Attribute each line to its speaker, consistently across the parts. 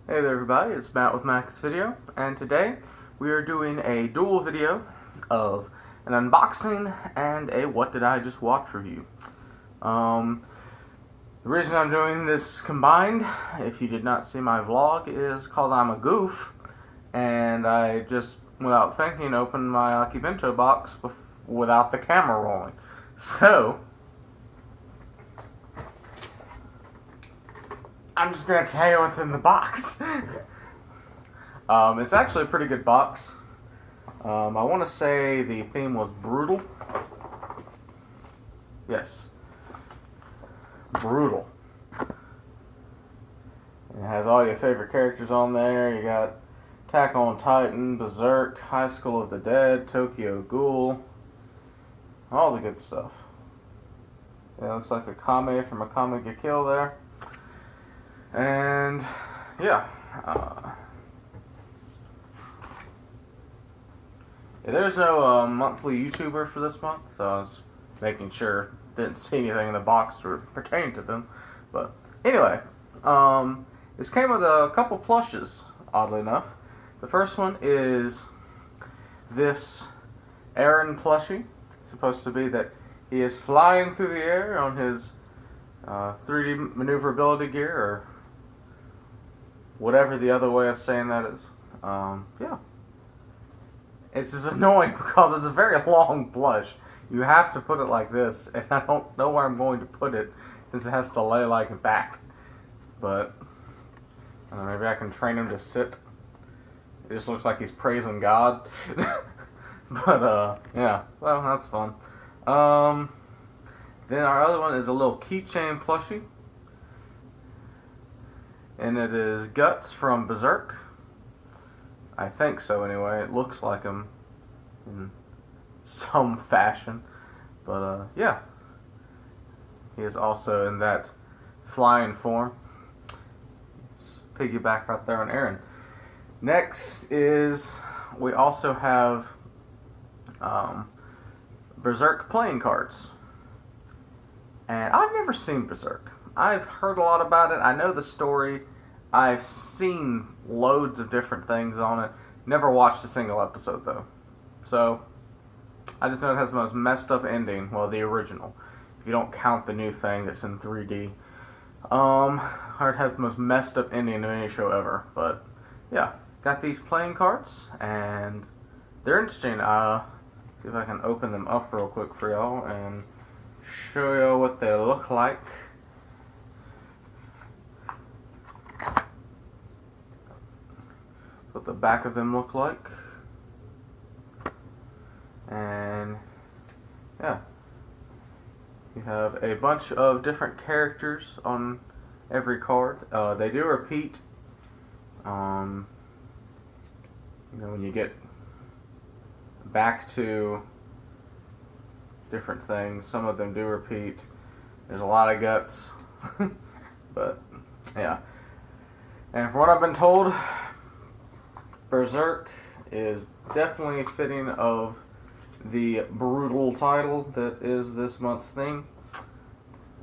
Speaker 1: Hey there everybody, it's Matt with Mac's Video, and today we are doing a dual video of an unboxing and a what did I just watch review. The reason I'm doing this combined, if you did not see my vlog, is because I'm a goof, and I just, without thinking, opened my Akibento box without the camera rolling. So, I'm just going to tell you what's in the box. It's actually a pretty good box. I want to say the theme was brutal. Yes. Brutal. It has all your favorite characters on there. You got Attack on Titan, Berserk, High School of the Dead, Tokyo Ghoul. All the good stuff. It looks like a Kame from Akame ga Kill there. And yeah, there's no monthly YouTuber for this month, so I was making sure didn't see anything in the box pertaining to them. But anyway, this came with a couple plushes, oddly enough. The first one is this Eren plushie. It's supposed to be that he is flying through the air on his 3D maneuverability gear, or whatever the other way of saying that is. Yeah. It's just annoying because it's a very long plush. You have to put it like this, and I don't know where I'm going to put it since it has to lay like that. But maybe I can train him to sit. It just looks like he's praising God. But yeah, well, that's fun. Then our other one is a little keychain plushie. And it is Guts from Berserk. I think so anyway. It looks like him in some fashion. But yeah. He is also in that flying form. Piggyback right there on Eren. Next is, we also have Berserk playing cards. And I've never seen Berserk. I've heard a lot about it. I know the story. I've seen loads of different things on it. Never watched a single episode, though. So, I just know it has the most messed up ending. Well, the original. If you don't count the new thing that's in 3D. It has the most messed up ending of any show ever. But, yeah. Got these playing cards. And they're interesting. See if I can open them up real quick for y'all. And show y'all what they look like. What the back of them look like. And yeah, you have a bunch of different characters on every card. They do repeat. You know, when you get back to different things, some of them do repeat. There's a lot of guts. But yeah, and from what I've been told, Berserk is definitely fitting of the brutal title that is this month's theme.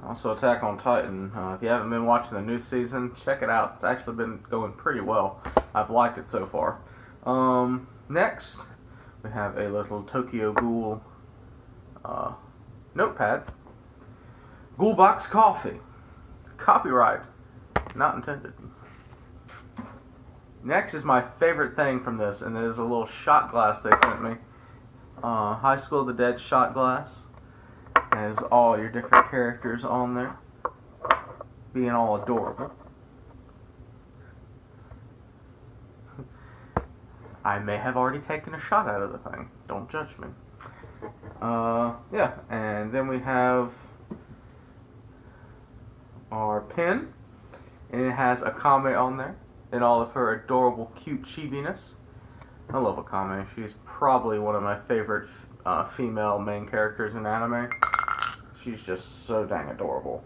Speaker 1: Also, Attack on Titan. If you haven't been watching the new season, check it out. It's actually been going pretty well. I've liked it so far. Next, we have a little Tokyo Ghoul notepad. Ghoul Box Coffee. Copyright not intended. Next is my favorite thing from this, and it is a little shot glass they sent me. High School of the Dead shot glass. It has all your different characters on there, being all adorable. I may have already taken a shot out of the thing. Don't judge me. Yeah, and then we have our pin, and it has Akame on there in all of her adorable, cute chibiness. I love Akame. She's probably one of my favorite female main characters in anime. She's just so dang adorable.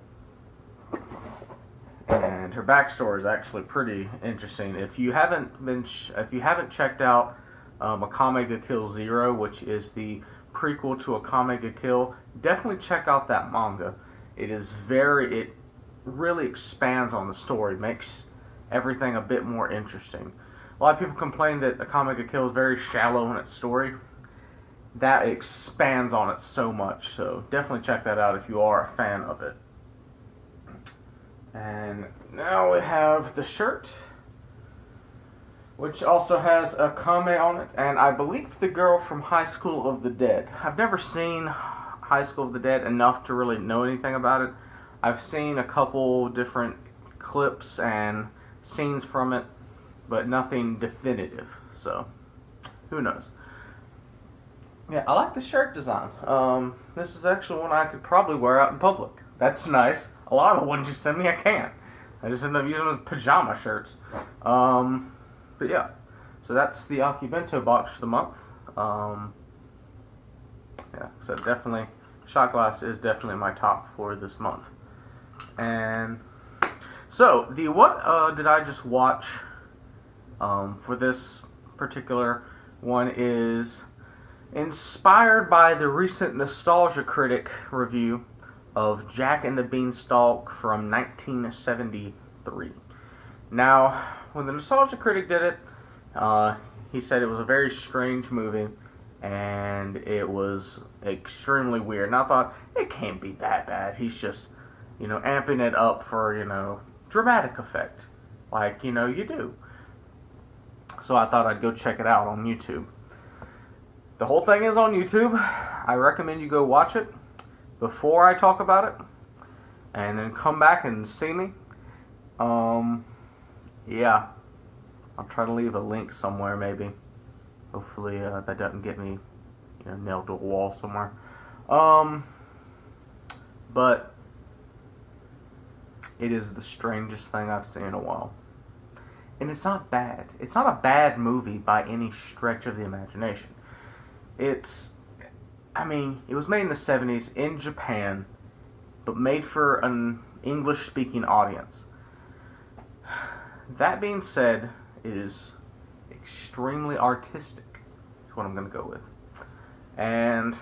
Speaker 1: And her backstory is actually pretty interesting. If you haven't checked out Akame ga Kill 0, which is the prequel to Akame ga Kill, definitely check out that manga. It really expands on the story, makes everything a bit more interesting. A lot of people complain that Akame ga Kill is very shallow in its story. That expands on it so much, so definitely check that out if you are a fan of it. And now we have the shirt, which also has a Akame on it, and I believe the girl from High School of the Dead. I've never seen High School of the Dead enough to really know anything about it. I've seen a couple different clips and scenes from it, but nothing definitive, so who knows. Yeah, I like the shirt design. This is actually one I could probably wear out in public. That's nice. A lot of the ones you send me, I can't. I just end up using them as pajama shirts. But yeah, so that's the Akibento box for the month. Yeah, so definitely, shot glass is definitely my top for this month. And so, the what did I just watch for this particular one is inspired by the recent Nostalgia Critic review of Jack and the Beanstalk from 1973. Now, when the Nostalgia Critic did it, he said it was a very strange movie and it was extremely weird. And I thought, it can't be that bad. He's just, amping it up for, dramatic effect. Like, you do. So I thought I'd go check it out on YouTube. The whole thing is on YouTube. I recommend you go watch it before I talk about it, and then come back and see me. Yeah, I'll try to leave a link somewhere, maybe. Hopefully that doesn't get me, nailed to a wall somewhere. But it is the strangest thing I've seen in a while. And it's not bad. It's not a bad movie by any stretch of the imagination. It was made in the 70s in Japan, but made for an English-speaking audience. That being said, it is extremely artistic. That's what I'm going to go with. And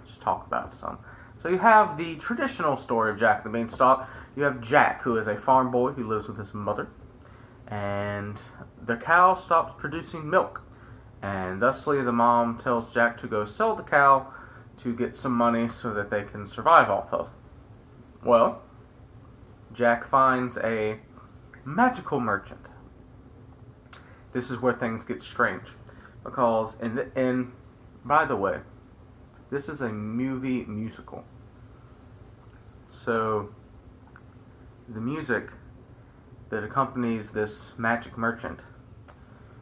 Speaker 1: let's talk about some. So you have the traditional story of Jack the Beanstalk. You have Jack, who is a farm boy who lives with his mother. And the cow stops producing milk. And thusly, the mom tells Jack to go sell the cow to get some money so that they can survive off of. Well, Jack finds a magical merchant. This is where things get strange. Because, by the way, this is a movie musical. So, the music that accompanies this magic merchant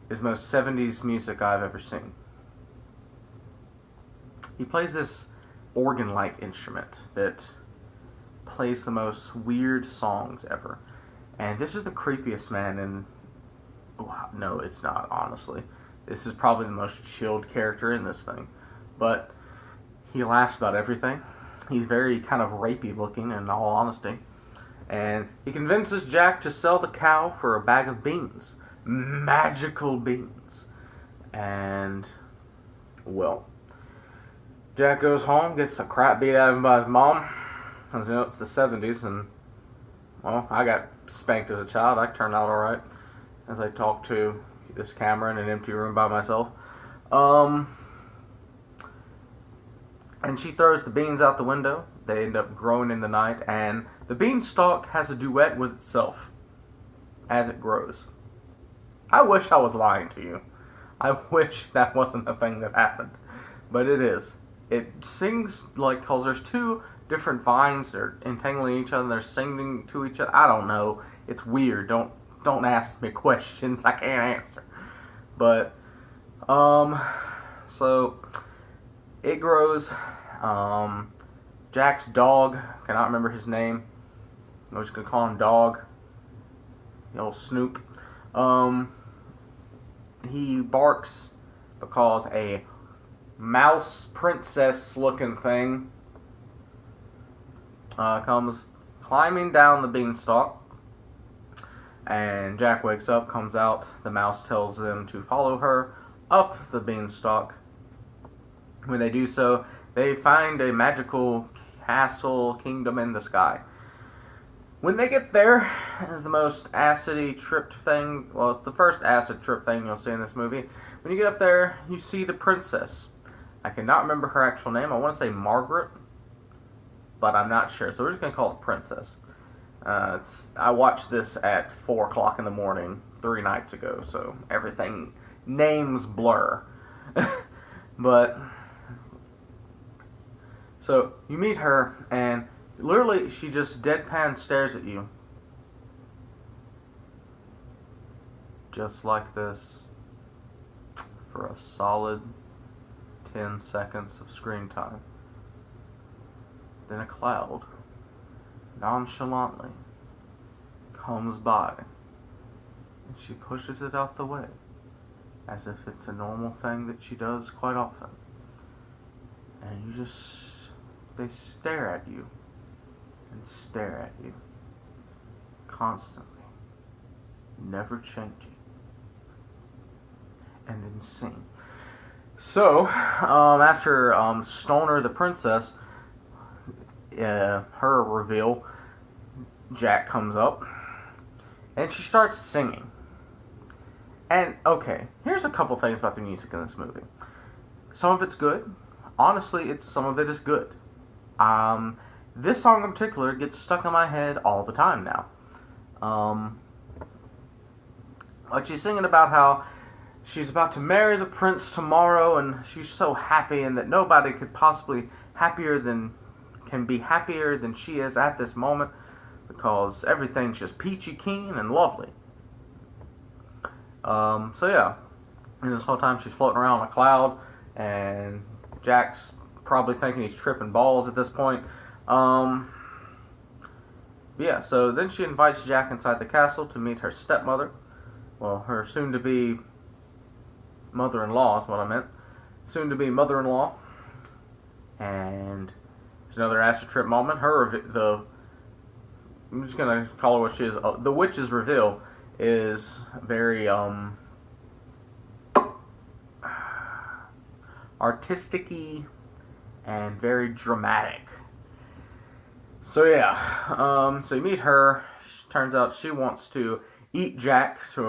Speaker 1: is the most 70s music I've ever seen. He plays this organ-like instrument that plays the most weird songs ever. And this is the creepiest man in... No, it's not, honestly. This is probably the most chilled character in this thing. But he laughs about everything. He's very kind of rapey looking, in all honesty. And he convinces Jack to sell the cow for a bag of beans. Magical beans. And, well, Jack goes home, gets the crap beat out of him by his mom. Because, it's the 70s, and, well, I got spanked as a child. I turned out alright. As I talk to this camera in an empty room by myself. And she throws the beans out the window. They end up growing in the night, and the beanstalk has a duet with itself as it grows. I wish I was lying to you. I wish that wasn't a thing that happened. But it is. It sings because there's two different vines. They're entangling each other. They're singing to each other. I don't know. It's weird. Don't ask me questions I can't answer. But, so it grows. Jack's dog, cannot remember his name. I'm just gonna call him Dog. The old Snoop. He barks because a mouse princess looking thing comes climbing down the beanstalk. And Jack wakes up, comes out. The mouse tells them to follow her up the beanstalk. When they do so, they find a magical castle kingdom in the sky. When they get there, is the most acidy tripped thing. Well, it's the first acid trip thing you'll see in this movie. When you get up there, you see the princess. I cannot remember her actual name. I want to say Margaret, but I'm not sure. So we're just going to call it Princess. I watched this at 4 o'clock in the morning 3 nights ago, so everything, names blur. But, so you meet her, and literally she just deadpan stares at you. Just like this. For a solid 10 seconds of screen time. Then a cloud nonchalantly comes by, and she pushes it out the way as if it's a normal thing that she does quite often. And they stare at you and stare at you constantly, never changing, and then sing. So, after Stoner the princess, her reveal, Jack comes up, and she starts singing. And, okay, here's a couple things about the music in this movie. Some of it's good. Honestly, some of it is good. This song in particular gets stuck in my head all the time now. Like, she's singing about how she's about to marry the prince tomorrow, and she's so happy, and that nobody could possibly can be happier than she is at this moment, because everything's just peachy keen and lovely. So yeah, and this whole time she's floating around on a cloud, and Jack's probably thinking he's tripping balls at this point. Yeah, so then she invites Jack inside the castle to meet her stepmother. Well, her soon-to-be mother-in-law is what I meant. Soon-to-be mother-in-law. And it's another acid trip moment. I'm just gonna call her what she is. The witch's reveal is very artistic-y and very dramatic. So yeah, so you meet her. Turns out she wants to eat Jack to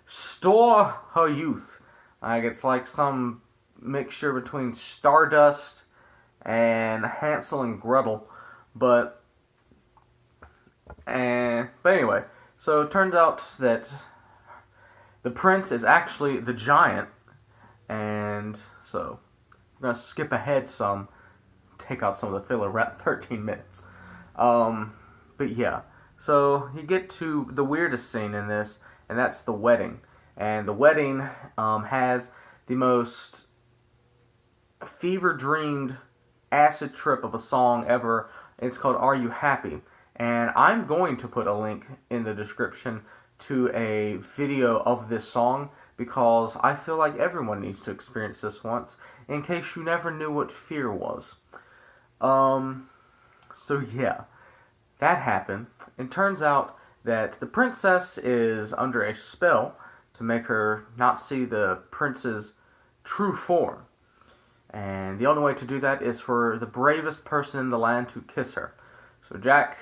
Speaker 1: restore her youth. Like, it's like some mixture between Stardust and Hansel and Gretel, but anyway, so it turns out that the prince is actually the giant, and so I'm gonna skip ahead some, take out some of the filler. We're at 13 minutes. But yeah, so you get to the weirdest scene in this, and that's the wedding. And the wedding has the most fever-dreamed acid trip of a song ever. It's called Are You Happy? And I'm going to put a link in the description to a video of this song, because I feel like everyone needs to experience this once, in case you never knew what fear was. So yeah, that happened. It turns out that the princess is under a spell to make her not see the prince's true form. And the only way to do that is for the bravest person in the land to kiss her. So Jack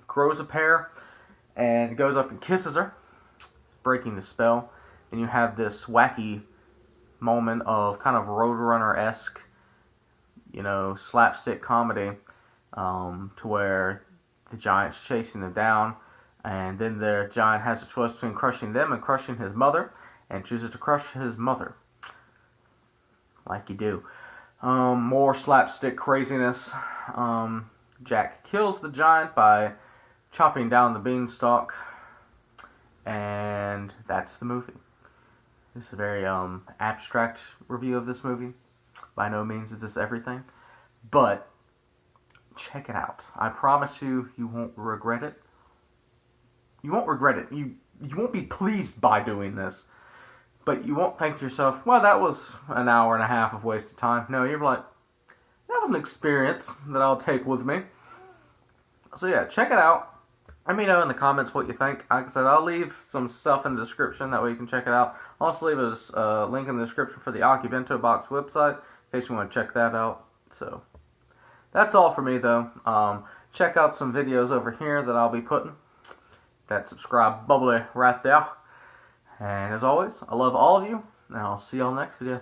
Speaker 1: grows a pair and goes up and kisses her, breaking the spell. And you have this wacky moment of kind of Roadrunner-esque, slapstick comedy, to where the giant's chasing them down, and then the giant has a choice between crushing them and crushing his mother, and chooses to crush his mother. Like you do. More slapstick craziness. Jack kills the giant by chopping down the beanstalk, and that's the movie. This is a very abstract review of this movie. By no means is this everything, but check it out. I promise you, you won't regret it. You won't regret it. You won't be pleased by doing this, but you won't think to yourself, well, that was an hour and a half of wasted time. No, you're like, that was an experience that I'll take with me. So yeah, check it out. Let me know in the comments what you think. Like I said, I'll leave some stuff in the description. That way you can check it out. I'll also leave a link in the description for the Akibento box website in case you want to check that out. So that's all for me, though. check out some videos over here that I'll be putting. That subscribe bubbly right there. And as always, I love all of you, and I'll see y'all next video.